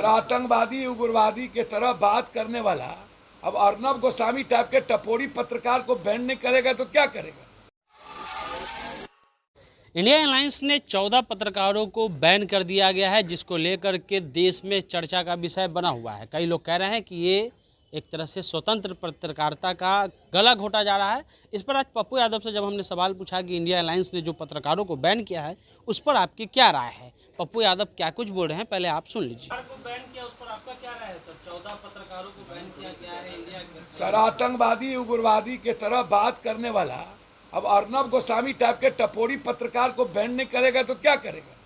आतंकवादी उग्रवादी के तरह बात करने वाला अब अर्नब गोस्वामी टाइप के टपोरी पत्रकार को बैन नहीं करेगा तो क्या करेगा। इंडिया अलायंस ने 14 पत्रकारों को बैन कर दिया गया है, जिसको लेकर के देश में चर्चा का विषय बना हुआ है। कई लोग कह रहे हैं कि ये एक तरह से स्वतंत्र पत्रकारिता का गला घोटा जा रहा है। इस पर आज पप्पू यादव से जब हमने सवाल पूछा कि इंडिया अलायंस ने जो पत्रकारों को बैन किया है उस पर आपकी क्या राय है, पप्पू यादव क्या कुछ बोल रहे हैं, पहले आप सुन लीजिए। बैन किया उस पर आपका क्या राय है सर? 14 पत्रकारों को बैन किया गया है इंडिया के। सर, आतंकवादी उग्रवादी के तरह बात करने वाला अब अर्नब गोस्वामी टाइप के टपोरी पत्रकार को बैन नहीं करेगा तो क्या करेगा।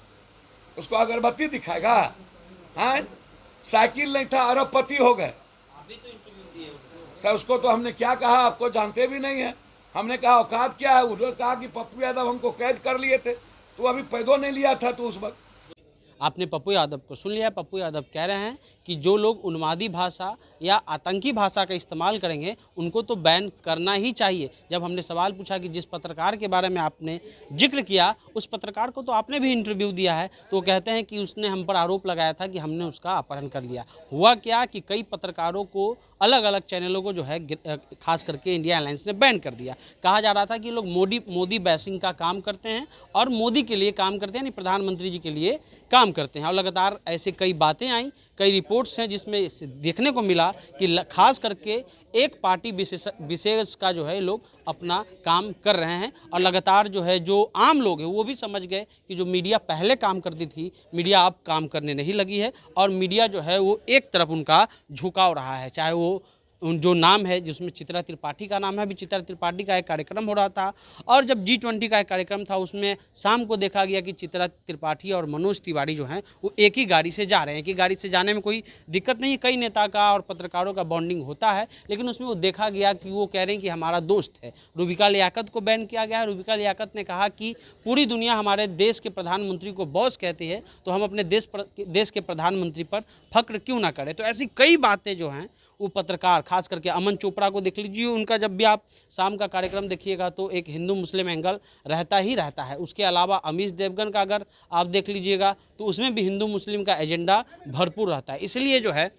उसको अगरबत्ती दिखाएगा? हाँ, साइकिल नहीं था अरबपति हो गए। सर, उसको तो हमने क्या कहा, आपको जानते भी नहीं है। हमने कहा औकात क्या है। उन्होंने कहा कि पप्पू यादव हमको कैद कर लिए थे, तो अभी पैदों नहीं लिया था तो उस वक्त। आपने पप्पू यादव को सुन लिया। पप्पू यादव कह रहे हैं कि जो लोग उन्मादी भाषा या आतंकी भाषा का इस्तेमाल करेंगे उनको तो बैन करना ही चाहिए। जब हमने सवाल पूछा कि जिस पत्रकार के बारे में आपने जिक्र किया उस पत्रकार को तो आपने भी इंटरव्यू दिया है, तो वो कहते हैं कि उसने हम पर आरोप लगाया था कि हमने उसका अपहरण कर लिया। हुआ क्या कि कई पत्रकारों को अलग अलग चैनलों को जो है खास करके इंडिया अलायंस ने बैन कर दिया। कहा जा रहा था कि लोग मोदी बैसिंग का काम करते हैं और मोदी के लिए काम करते हैं, यानी प्रधानमंत्री जी के लिए काम करते हैं। और लगातार ऐसे कई बातें आई, कई रिपोर्ट्स हैं जिसमें देखने को मिला कि खास करके एक पार्टी विशेष का जो है लोग अपना काम कर रहे हैं। और लगातार जो है जो आम लोग हैं वो भी समझ गए कि जो मीडिया पहले काम करती थी, मीडिया अब काम करने नहीं लगी है और मीडिया जो है वो एक तरफ उनका झुकाव रहा है। चाहे वो जो नाम है जिसमें चित्रा त्रिपाठी का नाम है, अभी चित्रा त्रिपाठी का एक कार्यक्रम हो रहा था और जब G20 का एक कार्यक्रम था उसमें शाम को देखा गया कि चित्रा त्रिपाठी और मनोज तिवारी जो हैं वो एक ही गाड़ी से जा रहे हैं। एक ही गाड़ी से जाने में कोई दिक्कत नहीं, कई नेता का और पत्रकारों का बॉन्डिंग होता है, लेकिन उसमें वो देखा गया कि वो कह रहे हैं कि हमारा दोस्त है। रूबिका लियाकत को बैन किया गया है। रूबिका लियाकत ने कहा कि पूरी दुनिया हमारे देश के प्रधानमंत्री को बॉस कहती है, तो हम अपने देश के प्रधानमंत्री पर फख्र क्यों ना करें। तो ऐसी कई बातें जो हैं वो पत्रकार, खास करके अमन चोपड़ा को देख लीजिए, उनका जब भी आप शाम का कार्यक्रम देखिएगा तो एक हिंदू मुस्लिम एंगल रहता ही रहता है। उसके अलावा अमीश देवगन का अगर आप देख लीजिएगा तो उसमें भी हिंदू मुस्लिम का एजेंडा भरपूर रहता है। इसलिए जो है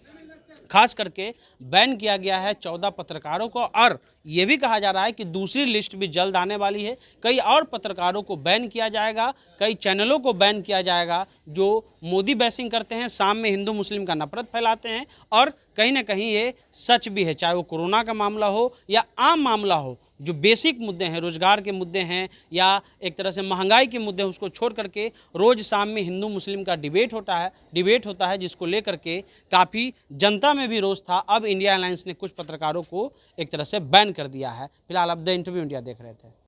खास करके बैन किया गया है 14 पत्रकारों को और ये भी कहा जा रहा है कि दूसरी लिस्ट भी जल्द आने वाली है। कई और पत्रकारों को बैन किया जाएगा, कई चैनलों को बैन किया जाएगा जो मोदी बैसिंग करते हैं, शाम में हिंदू मुस्लिम का नफरत फैलाते हैं और कहीं ना कहीं ये सच भी है। चाहे वो कोरोना का मामला हो या आम मामला हो, जो बेसिक मुद्दे हैं, रोजगार के मुद्दे हैं या एक तरह से महंगाई के मुद्दे हैं, उसको छोड़ करके रोज शाम में हिंदू मुस्लिम का डिबेट होता है जिसको लेकर के काफ़ी जनता में भी रोष था। अब इंडिया अलायंस ने कुछ पत्रकारों को एक तरह से बैन कर दिया है। फिलहाल अब द इंटरव्यू इंडिया देख रहे थे।